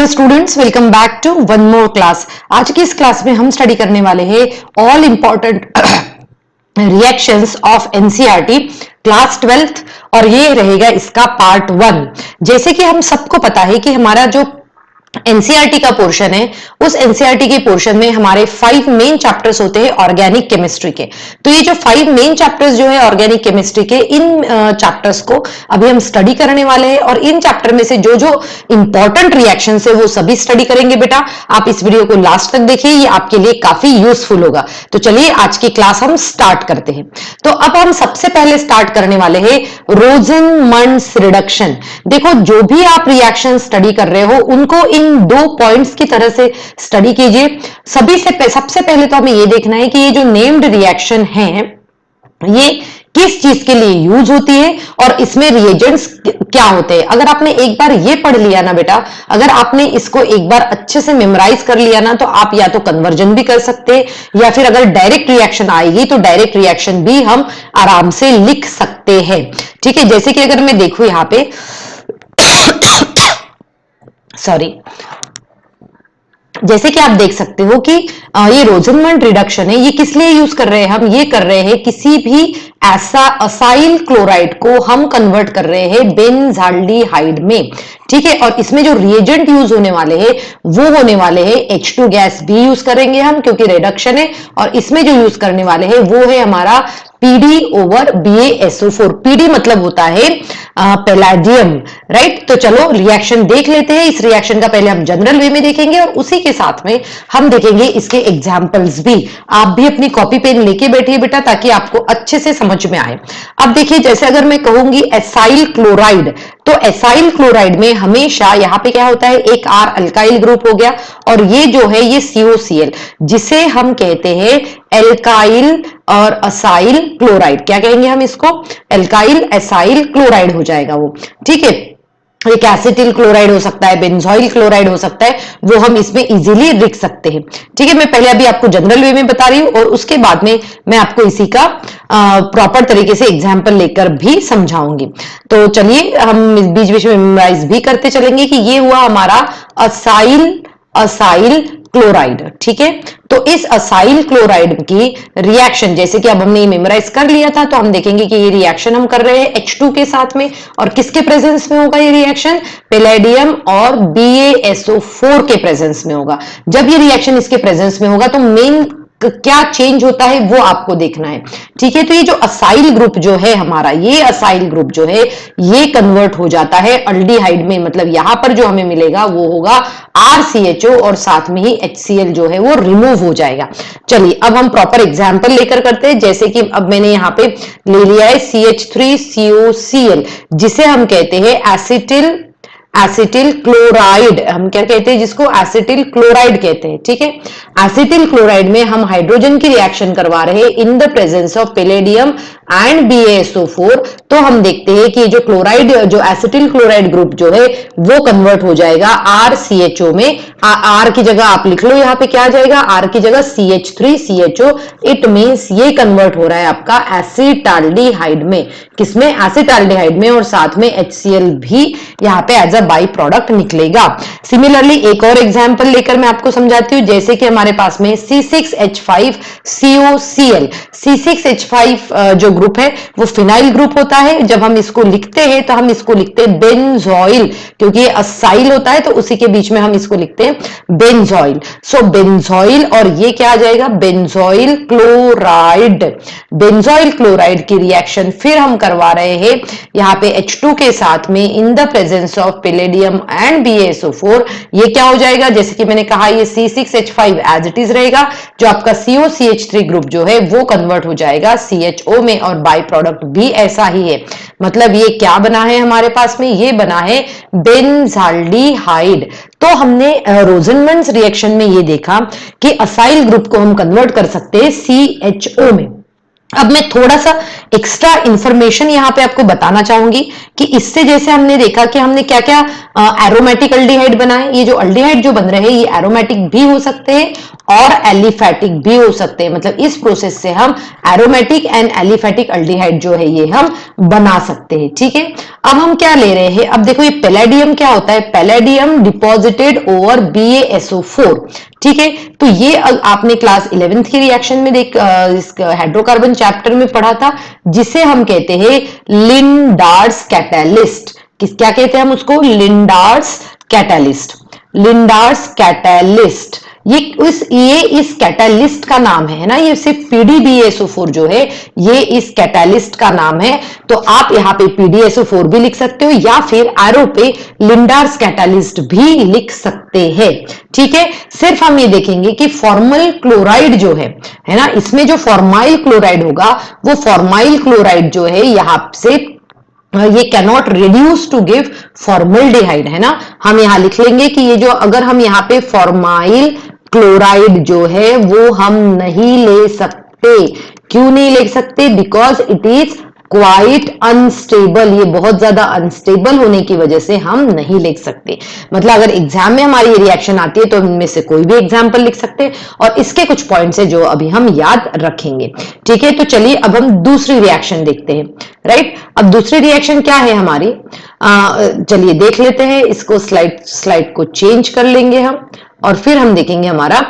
Students, welcome back to one more class. आज की इस क्लास में हम स्टडी करने वाले हैं all important reactions of NCERT class 12th और ये रहेगा इसका पार्ट 1। जैसे कि हम सबको पता है कि हमारा जो एनसीईआरटी का पोर्शन है, उस एनसीईआरटी के पोर्शन में हमारे 5 मेन चैप्टर्स होते हैं ऑर्गेनिक केमिस्ट्री के। तो ये जो 5 मेन चैप्टर्स जो है ऑर्गेनिक केमिस्ट्री के, इन चैप्टर्स को अभी हम स्टडी करने वाले हैं और इन चैप्टर में से जो जो इंपॉर्टेंट रिएक्शंस है वो सभी स्टडी करेंगे। बेटा आप इस वीडियो को लास्ट तक देखिए, ये आपके लिए काफी यूजफुल होगा। तो चलिए आज की क्लास हम स्टार्ट करते हैं। तो अब हम सबसे पहले स्टार्ट करने वाले हैं रोजनमंड्स रिडक्शन। देखो, जो भी आप रिएक्शन स्टडी कर रहे हो उनको इन 2 पॉइंट्स की तरह से स्टडी कीजिए। सबसे पहले तो हमें ये देखना है कि ये जो नेम्ड रिएक्शन है ये किस चीज के लिए यूज होती है और इसमें रिएजेंट्स क्या होते हैं। अगर आपने एक बार ये पढ़ लिया ना बेटा, अगर आपने इसको एक बार अच्छे से मेमोराइज कर लिया ना, तो आप या तो कन्वर्जन भी कर सकते हैं या फिर अगर डायरेक्ट रिएक्शन आएगी तो डायरेक्ट रिएक्शन भी हम आराम से लिख सकते हैं। ठीक है, जैसे कि अगर मैं देखूं यहां पे सॉरी, जैसे कि आप देख सकते हो कि ये रोजनमंड रिडक्शन है, ये किस लिए यूज कर रहे हैं हम? ये कर रहे हैं किसी भी ऐसा असाइल क्लोराइड को हम कन्वर्ट कर रहे हैं बेंजाल्डिहाइड में। ठीक है, और इसमें जो रिएजेंट यूज होने वाले हैं वो होने वाले हैं H2 गैस भी यूज करेंगे हम, क्योंकि रिडक्शन है। और इसमें जो यूज करने वाले हैं वो है हमारा PD ओवर BaSO4। PD मतलब होता है पैलाडियम, राइट। तो चलो रिएक्शन देख लेते हैं। इस रिएक्शन का पहले हम जनरल वे में देखेंगे और उसी के साथ में हम देखेंगे इसके एग्जाम्पल्स भी। आप भी अपनी कॉपी पेन लेके बैठिए बेटा, ताकि आपको अच्छे से समझ में आए। अब देखिए, जैसे अगर मैं कहूंगी एसाइल क्लोराइड, तो एसाइल क्लोराइड में हमेशा यहां पे क्या होता है, एक R अल्काइल ग्रुप हो गया और ये जो है ये COCl, जिसे हम कहते हैं एल्काइल और असाइल क्लोराइड। क्या कहेंगे हम इसको? एल्काइल एसाइल क्लोराइड हो जाएगा वो। ठीक है, एक एसिटिल क्लोराइड हो सकता है, बेंजोइल क्लोराइड हो सकता है, वो हम इसमें इजीली लिख सकते हैं। ठीक है, मैं पहले अभी आपको जनरल वे में बता रही हूं और उसके बाद में मैं आपको इसी का प्रॉपर तरीके से एग्जांपल लेकर भी समझाऊंगी। तो चलिए हम बीच बीच में मेमोराइज भी करते चलेंगे कि ये हुआ हमारा असाइल क्लोराइड। ठीक है, तो इस असाइल क्लोराइड की रिएक्शन, जैसे कि अब हमने मेमोराइज कर लिया था, तो हम देखेंगे कि ये रिएक्शन हम कर रहे हैं H2 के साथ में, और किसके प्रेजेंस में होगा ये रिएक्शन? पैलेडियम और BaSO4 के प्रेजेंस में होगा। जब ये रिएक्शन इसके प्रेजेंस में होगा तो मेन क्या चेंज होता है वो आपको देखना है। ठीक है, तो ये जो असाइल ग्रुप जो है हमारा, ये असाइल ग्रुप जो है ये कन्वर्ट हो जाता है अल्डिहाइड में। मतलब यहां पर जो हमें मिलेगा वो होगा RCHO और साथ में ही HCl जो है वो रिमूव हो जाएगा। चलिए अब हम प्रॉपर एग्जांपल लेकर करते हैं। जैसे कि अब मैंने यहां पे ले लिया है CH3COCl, जिसे हम कहते हैं एसिटिल क्लोराइड। हम क्या कहते हैं जिसको? एसिटिल क्लोराइड कहते हैं। ठीक है, एसिटिल क्लोराइड में हम हाइड्रोजन की रिएक्शन करवा रहे हैं in the presence of palladium and BaSO4। तो हम देखते हैं कि जो क्लोराइड, जो एसिटिल क्लोराइड ग्रुप जो है वो कन्वर्ट हो जाएगा RCHO में। R की जगह आप लिख लो, यहाँ पे क्या आ जाएगा? R की जगह CH3CHO। इट मींस ये कन्वर्ट हो रहा है आपका एसिटाल्डिहाइड में। किसमें? एसिटाल्डिहाइड में, और साथ में HCl भी यहाँ पे एज अ बाई प्रोडक्ट निकलेगा। सिमिलरली एक और एग्जांपल लेकर मैं आपको समझाती हूँ। जैसे कि हमारे पास में C6H5COCl, C6H5 जो ग्रुप है वो फिनाइल ग्रुप होता है। जब हम इसको लिखते हैं तो हम इसको लिखते हैं बेंजोइल, क्योंकि ये असाइल होता है तो उसी के बीच में हम इसको लिखते हैं बेंजोइल। सो बेंजोइल, और ये क्या आ जाएगा? Benzoyl chloride. बेंजोइल क्लोराइड की रिएक्शन फिर हम करवा रहे हैं यहाँ पे H2 के साथ में in the presence of palladium and BaSO4। ये क्या हो जाएगा? जैसे कि मैंने कहा ये C6H5 एज इट इज रहेगा, जो आपका COCH3 ग्रुप जो है वो कन्वर्ट हो जाएगा CHO में, और बाई प्रोडक्ट भी ऐसा ही है। मतलब ये क्या बना है हमारे पास में? ये बना है बेंजाल्डिहाइड। तो हमने रोजनमंड्स रिएक्शन में ये देखा कि असाइल ग्रुप को हम कन्वर्ट कर सकते हैं CHO में। अब मैं थोड़ा सा एक्स्ट्रा इंफॉर्मेशन यहां पे आपको बताना चाहूंगी कि इससे जैसे हमने देखा कि हमने क्या क्या एरोमेटिक अल्डिहाइड बनाए। ये जो अल्डिहाइड जो बन रहे हैं ये एरोमेटिक भी हो सकते हैं और एलिफेटिक भी हो सकते हैं। मतलब इस प्रोसेस से हम एरोमेटिक एंड एलिफेटिक अल्डिहाइड जो है ये हम बना सकते हैं। ठीक है, अब हम क्या ले रहे हैं, अब देखो ये पैलेडियम क्या होता है, पैलेडियम डिपॉजिटेड ओवर BaSO4। ठीक है, तो ये आपने क्लास 11th की रिएक्शन में देख हाइड्रोकार्बन चैप्टर में पढ़ा था, जिसे हम कहते हैं लिंडार्स कैटालिस्ट। क्या कहते हैं हम उसको, लिंडार्स कैटालिस्ट। लिंडार्स कैटालिस्ट ये इस कैटालिस्ट का नाम है ना, ये सिर्फ PdBaSO4 जो है ये इस कैटालिस्ट का नाम है। तो आप यहाँ पे PdSO4 भी लिख सकते हो या फिर एरो पे लिंडार्स कैटालिस्ट भी लिख सकते हैं। ठीक है, सिर्फ हम ये देखेंगे कि फॉर्मल क्लोराइड जो है ना, इसमें जो फॉर्माइल क्लोराइड होगा वो फॉर्माइल क्लोराइड जो है यहां से ये cannot reduce to give formaldehyde, है ना। हम यहां लिख लेंगे कि ये जो अगर हम यहाँ पे फॉर्माइल क्लोराइड जो है वो हम नहीं ले सकते। क्यों नहीं ले सकते, because it is quite unstable, ये बहुत ज्यादा अनस्टेबल होने की वजह से हम नहीं लिख सकते। मतलब अगर एग्जाम में हमारी ये रिएक्शन आती है तो इनमें से कोई भी एग्जाम्पल लिख सकते हैं और इसके कुछ पॉइंट्स है जो अभी हम याद रखेंगे। ठीक है, तो चलिए अब हम दूसरी रिएक्शन देखते हैं। राइट, अब दूसरी रिएक्शन क्या है हमारी, चलिए देख लेते हैं इसको। स्लाइड को चेंज कर लेंगे हम और फिर हम देखेंगे हमारा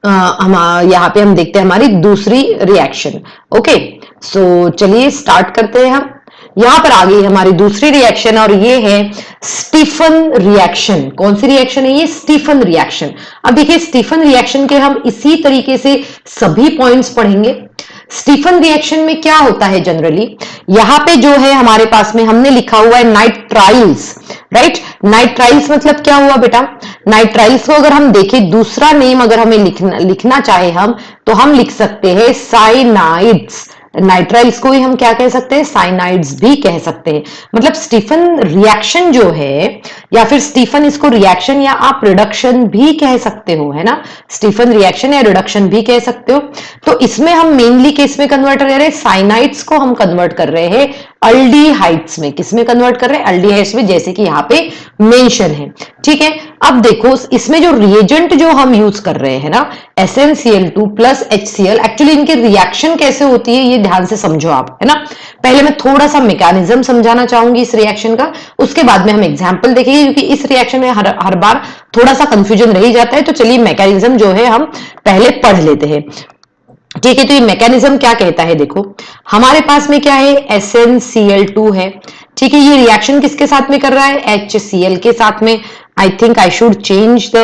यहां पे हम देखते हैं हमारी दूसरी रिएक्शन। ओके, सो चलिए स्टार्ट करते हैं हम। यहां पर आ गई हमारी दूसरी रिएक्शन और ये है स्टीफन रिएक्शन। कौन सी रिएक्शन है ये, स्टीफन रिएक्शन। अब देखिए स्टीफन रिएक्शन के हम इसी तरीके से सभी पॉइंट्स पढ़ेंगे। स्टीफन रिएक्शन में क्या होता है जनरली, यहां पे जो है हमारे पास में हमने लिखा हुआ है नाइट्राइल्स। राइट, नाइट्राइल्स मतलब क्या हुआ बेटा, नाइट्राइल्स को अगर हम देखें दूसरा नेम अगर हमें लिखना चाहे हम तो हम लिख सकते हैं साइनाइड्स। नाइट्राइल्स को ही हम क्या कह सकते हैं, साइनाइड्स भी कह सकते हैं। मतलब स्टीफन रिएक्शन जो है या फिर स्टीफन इसको रिएक्शन या आप रिडक्शन भी कह सकते हो, है ना। स्टीफन रिएक्शन या रिडक्शन भी कह सकते हो। तो इसमें हम मेनली किस में कन्वर्ट कर रहे हैं, साइनाइड्स को हम कन्वर्ट कर रहे हैं अल्डीहाइड्स में। किस में कन्वर्ट कर रहे हैं, अल्डीहाइड्स में, जैसे कि यहां पे मेंशन है। ठीक है, अब देखो इसमें जो रिएजेंट जो हम यूज कर रहे हैं ना, SnCl2 प्लस HCl, एक्चुअली इनकी रिएक्शन कैसे होती है ये ध्यान से समझो आप, है ना। पहले मैं थोड़ा सा मैकेनिज्म समझाना चाहूंगी इस रिएक्शन का, उसके बाद में हम एग्जांपल देखेंगे, क्योंकि इस रिएक्शन में हर बार थोड़ा सा कंफ्यूजन रह जाता है। तो चलिए मैकेनिज्म जो है हम पहले पढ़ लेते हैं। ठीक है, तो ये मैकेनिज्म क्या कहता है, देखो हमारे पास में क्या है, SnCl2 है। ठीक है, ये रिएक्शन किसके साथ में कर रहा है, HCl के साथ में। I think I should change the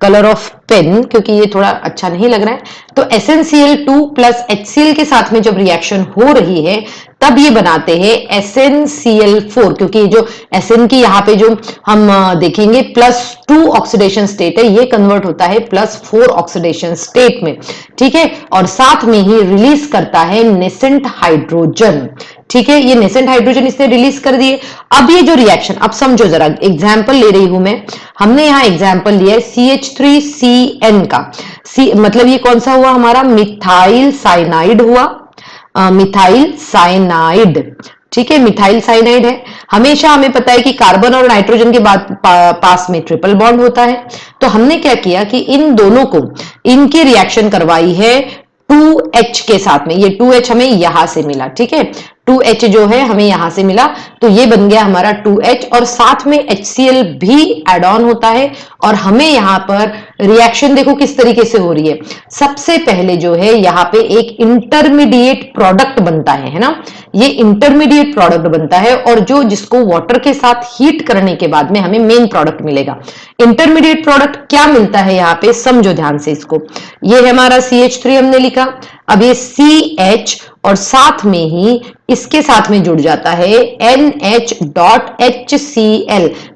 colour of pen क्योंकि ये थोड़ा अच्छा नहीं लग रहा है। तो SnCl2 प्लस HCl के साथ में जब रिएक्शन हो रही है तब ये बनाते हैं SnCl4, क्योंकि जो Sn की यहाँ पे जो हम देखेंगे +2 ऑक्सीडेशन स्टेट है, ये कन्वर्ट होता है +4 ऑक्सीडेशन स्टेट में। ठीक है, और साथ में ही रिलीज करता है नेसेंट हाइड्रोजन। ठीक है, ये नेसेंट हाइड्रोजन इसने रिलीज कर दिए। अब ये जो रिएक्शन, अब समझो जरा, एग्जाम्पल ले रही हूं मैं। हमने यहां एग्जाम्पल लिया है CH3CN का। मतलब ये कौन सा हुआ हमारा, मिथाइल साइनाइड हुआ, मिथाइल साइनाइड। ठीक है, मिथाइल साइनाइड है। हमेशा हमें पता है कि कार्बन और नाइट्रोजन के बाद पास में ट्रिपल बॉन्ड होता है। तो हमने क्या किया कि इन दोनों को, इनकी रिएक्शन करवाई है 2H के साथ में। ये 2H हमें यहां से मिला। ठीक है, 2H जो है हमें यहां से मिला, तो ये बन गया हमारा 2H और साथ में HCl भी एड ऑन होता है। और हमें यहां पर रिएक्शन देखो किस तरीके से हो रही है। सबसे पहले जो है यहां पे एक इंटरमीडिएट प्रोडक्ट बनता है ना, ये इंटरमीडिएट प्रोडक्ट बनता है और जो जिसको वाटर के साथ हीट करने के बाद में हमें मेन प्रोडक्ट मिलेगा। इंटरमीडिएट प्रोडक्ट क्या मिलता है यहाँ पे, समझो ध्यान से इसको। ये है हमारा CH3 हमने लिखा, अब ये CH और साथ में ही इसके साथ में जुड़ जाता है NH.HCl।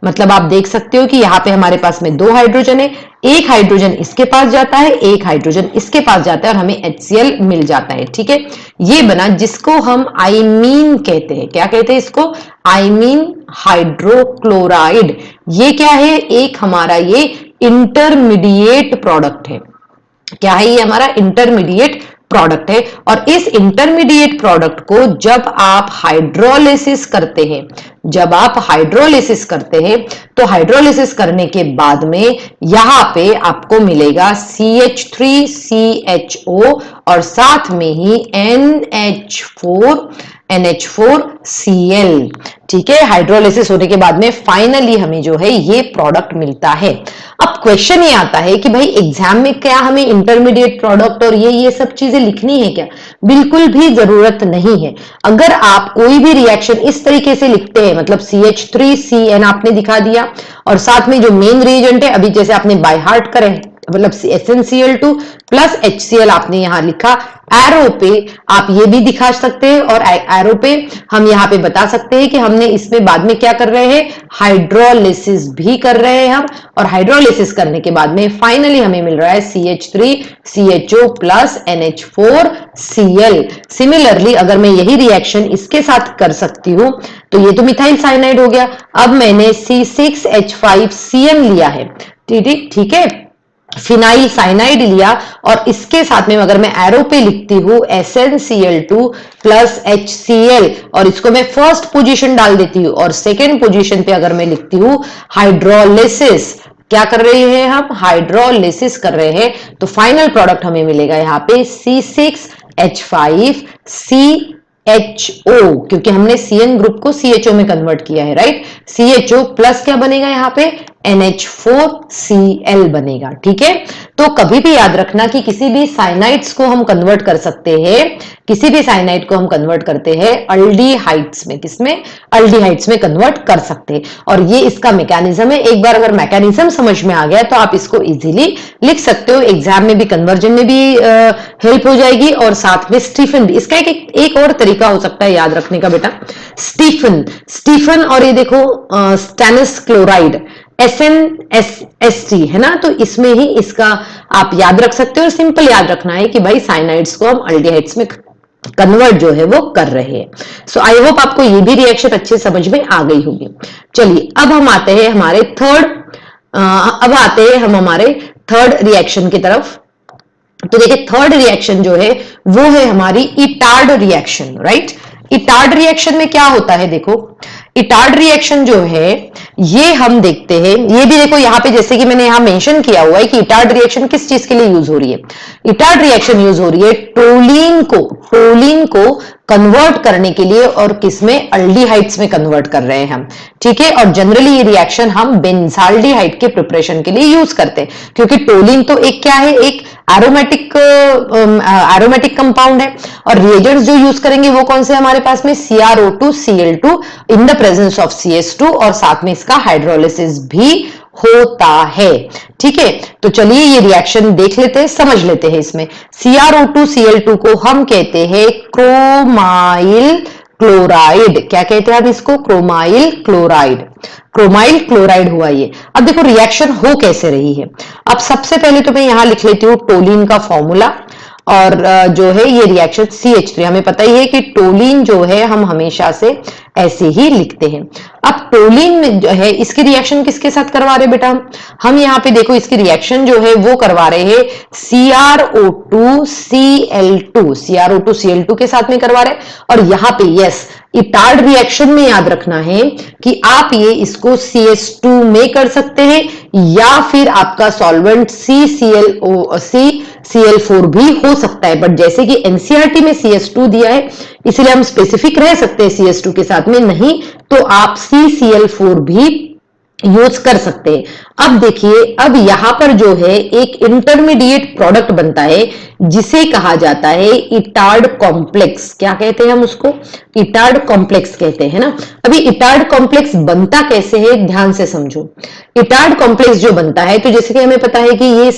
मतलब आप देख सकते हो कि यहां पे हमारे पास में 2 हाइड्रोजन है, एक हाइड्रोजन इसके पास जाता है, एक हाइड्रोजन इसके पास जाता है और हमें HCl मिल जाता है। ठीक है, ये बना जिसको हम आइमीन कहते हैं। क्या कहते हैं इसको, आइमीन हाइड्रोक्लोराइड। ये क्या है, एक हमारा ये इंटरमीडिएट प्रोडक्ट है। क्या है ये हमारा इंटरमीडिएट प्रोडक्ट है। और इस इंटरमीडिएट प्रोडक्ट को जब आप हाइड्रोलिसिस करते हैं, जब आप हाइड्रोलिसिस करते हैं तो हाइड्रोलिसिस करने के बाद में यहां पे आपको मिलेगा CH3CHO और साथ में ही NH4Cl। ठीक है, हाइड्रोलिसिस होने के बाद में फाइनली हमें जो है ये प्रोडक्ट मिलता है। अब क्वेश्चन ये आता है कि भाई एग्जाम में क्या हमें इंटरमीडिएट प्रोडक्ट और ये सब चीजें लिखनी है क्या? बिल्कुल भी जरूरत नहीं है। अगर आप कोई भी रिएक्शन इस तरीके से लिखते हैं, मतलब CH3CN आपने दिखा दिया और साथ में जो मेन रिएजेंट है, अभी जैसे आपने बाय हार्ट करे, मतलब SnCl2 प्लस HCl आपने यहां लिखा, एरो पे आप ये भी दिखा सकते हैं और एरो पे हम यहां पे बता सकते हैं कि हमने इसमें बाद में क्या कर रहे हैं, हाइड्रोलिसिस भी कर रहे हैं हम। और हाइड्रोलिसिस करने के बाद में फाइनली हमें मिल रहा है CH3CHO प्लस NH4Cl। सिमिलरली अगर मैं यही रिएक्शन इसके साथ कर सकती हूं तो ये तो मिथाइल साइनाइड हो गया। अब मैंने C6H5CN लिया है, ठीक है, फिनाइल साइनाइड लिया और इसके साथ में अगर मैं एरो पे लिखती हूं SnCl2 प्लस HCl और इसको मैं फर्स्ट पोजीशन डाल देती हूं और सेकेंड पोजीशन पे अगर मैं लिखती हूं हाइड्रोलिसिस, क्या कर रहे हैं हम, हाइड्रोलिसिस कर रहे हैं, तो फाइनल प्रोडक्ट हमें मिलेगा यहां पे C6H5CHO, क्योंकि हमने CN ग्रुप को CHO में कन्वर्ट किया है, राइट। CHO प्लस क्या बनेगा यहां पे, NH4Cl बनेगा। ठीक है, तो कभी भी याद रखना कि किसी भी साइनाइड्स को हम कन्वर्ट कर सकते हैं, किसी भी साइनाइड को हम कन्वर्ट करते हैं अल्डिहाइड्स में, किसमें, अल्डिहाइड्स में कन्वर्ट कर सकते हैं। और ये इसका मैकेनिज्म है। एक बार अगर मैकेनिज्म समझ में आ गया तो आप इसको इजीली लिख सकते हो, एग्जाम में भी, कन्वर्जन में भी हेल्प हो जाएगी और साथ में स्टीफन भी। इसका एक और तरीका हो सकता है याद रखने का बेटा, स्टीफन और ये देखो स्टेनस क्लोराइड SnSt है ना, तो इसमें ही इसका आप याद रख सकते हो। सिंपल याद रखना है कि भाई साइनाइड्स को हम अल्डिहाइड्स में कन्वर्ट जो है वो कर रहे हैं। सो आई होप आपको ये भी रिएक्शन अच्छे समझ में आ गई होगी। चलिए अब हम आते हैं हमारे थर्ड रिएक्शन की तरफ। तो देखिए थर्ड रिएक्शन जो है वो है हमारी Etard reaction, right. Etard reaction में क्या होता है, देखो इटार्ड रिएक्शन जो है ये हम देखते हैं, ये भी देखो यहां पे जैसे कि मैंने यहां मेंशन किया हुआ है कि इटार्ड रिएक्शन किस चीज के लिए यूज हो रही है। इटार्ड रिएक्शन यूज हो रही है टोलिन को कन्वर्ट करने के लिए और किसमें, अल्डिहाइड्स में कन्वर्ट कर रहे हैं हम। ठीक है, और जनरली ये रिएक्शन हम बेंजाल्डिहाइड के प्रिपरेशन के लिए यूज करते हैं, क्योंकि टोलिन तो एक क्या है, एक एरोमेटिक कंपाउंड है। और रिएजेंट्स जो यूज करेंगे वो कौन से हमारे पास में, CrO2Cl2 in the presence of CS2 और साथ में इसका हाइड्रोलिसिस भी होता है। ठीक है, तो चलिए ये रिएक्शन देख लेते हैं, समझ लेते हैं। इसमें CrO2Cl2 को हम कहते हैं क्रोमाइल क्लोराइड। क्या कहते हैं हम इसको, क्रोमाइल क्लोराइड हुआ ये। अब देखो रिएक्शन हो कैसे रही है। अब सबसे पहले तो मैं यहां लिख लेती हूं टोलिन का फॉर्मूला, और जो है ये रिएक्शन CH3, हमें पता ही है कि टोलिन जो है हम हमेशा से ऐसे ही लिखते हैं। अब टोलिन में जो है इसकी रिएक्शन किसके साथ करवा रहे बेटा, हम यहाँ पे देखो इसकी रिएक्शन जो है वो करवा रहे हैं CrO2Cl2 के साथ में करवा रहे हैं। और यहाँ पे यस, इटार्ड रिएक्शन में याद रखना है कि आप ये इसको CS2 में कर सकते हैं या फिर आपका सॉल्वेंट CCl4 भी हो सकता है। बट जैसे कि एनसीईआरटी में CS2 दिया है इसलिए हम स्पेसिफिक रह सकते हैं CS2 के साथ में, नहीं तो आप CCl4 भी यूज कर सकते हैं। अब देखिए, अब यहां पर जो है एक इंटरमीडिएट प्रोडक्ट बनता है जिसे कहा जाता है इटार्ड कॉम्प्लेक्स। क्या कहते हैं हम उसको, इटार्ड कॉम्प्लेक्स कहते हैं ना। अभी इटार्ड कॉम्प्लेक्स बनता कैसे है, ध्यान से समझो। इटार्ड कॉम्प्लेक्स जो बनता है, तो जैसे कि हमें पता है कि ये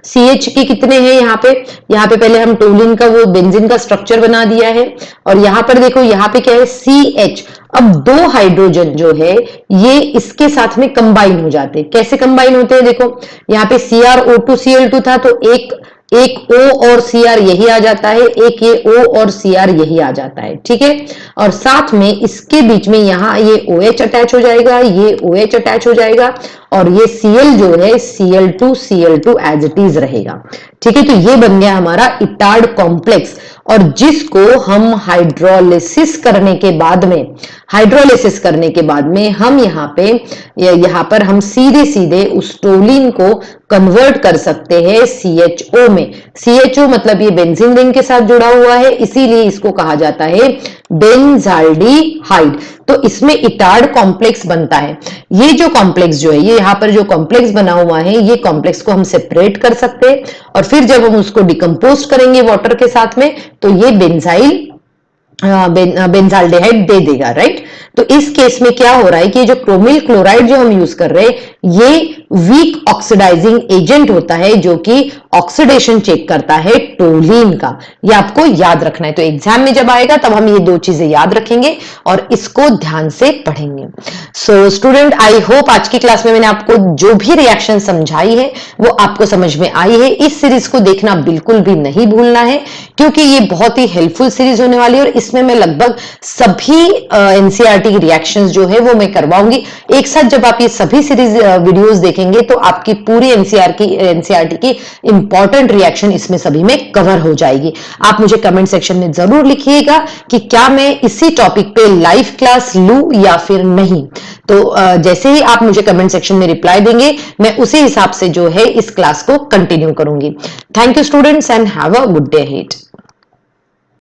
CH के कितने हैं यहाँ पे पहले हम टोलिन का वो बेंजीन का स्ट्रक्चर बना दिया है, और यहाँ पर देखो यहाँ पे क्या है CH, अब दो हाइड्रोजन जो है ये इसके साथ में कंबाइन हो जाते हैं। कैसे कंबाइन होते हैं, देखो यहाँ पे CrO2Cl2 था, तो एक O और Cr यही आ जाता है, एक ये O और Cr यही आ जाता है, ठीक है। और साथ में इसके बीच में यहाँ ये OH अटैच हो जाएगा, ये OH अटैच हो जाएगा, और ये Cl जो है Cl2 एज इट इज रहेगा, ठीक है। तो ये बन गया हमारा इटार्ड कॉम्प्लेक्स, और जिसको हम हाइड्रोलिसिस करने के बाद में हम यहाँ पर हम सीधे उस टोलिन को कन्वर्ट कर सकते हैं CHO में। CHO मतलब ये बेंजीन रिंग के साथ जुड़ा हुआ है, इसीलिए इसको कहा जाता है बेंजाल्डिहाइड। तो इसमें इटार्ड कॉम्प्लेक्स बनता है। ये जो कॉम्प्लेक्स जो है, ये यहाँ पर जो कॉम्प्लेक्स बना हुआ है, ये कॉम्प्लेक्स को हम सेपरेट कर सकते हैं, और फिर जब हम उसको डिकम्पोज करेंगे वाटर के साथ में, तो ये बेंजाल्डिहाइड दे देगा, राइट। तो इस केस में क्या हो रहा है कि जो क्रोमिल क्लोराइड जो हम यूज कर रहे हैं, ये वीक ऑक्सीडाइजिंग एजेंट होता है, जो कि ऑक्सीडेशन चेक करता है टोलिन का। ये आपको याद रखना है। तो एग्जाम में जब आएगा तब हम ये दो चीजें याद रखेंगे और इसको ध्यान से पढ़ेंगे। सो स्टूडेंट, आई होप आज की क्लास में मैंने आपको जो भी रिएक्शन समझाई है वो आपको समझ में आई है। इस सीरीज को देखना बिल्कुल भी नहीं भूलना है, क्योंकि ये बहुत ही हेल्पफुल सीरीज होने वाली है, और इसमें मैं लगभग सभी एनसीईआरटी की रिएक्शंस जो है वो मैं करवाऊंगी। एक साथ जब आप ये सभी सीरीज वीडियोस देखेंगे तो आपकी पूरी एनसीईआरटी की इंपॉर्टेंट रिएक्शन इसमें सभी में कवर हो जाएगी। आप मुझे कमेंट सेक्शन में जरूर लिखिएगा कि क्या मैं इसी टॉपिक पे लाइव क्लास लूं या फिर नहीं। तो जैसे ही आप मुझे कमेंट सेक्शन में रिप्लाई देंगे, मैं उसी हिसाब से जो है इस क्लास को कंटिन्यू करूंगी। Thank you students and have a good day ahead.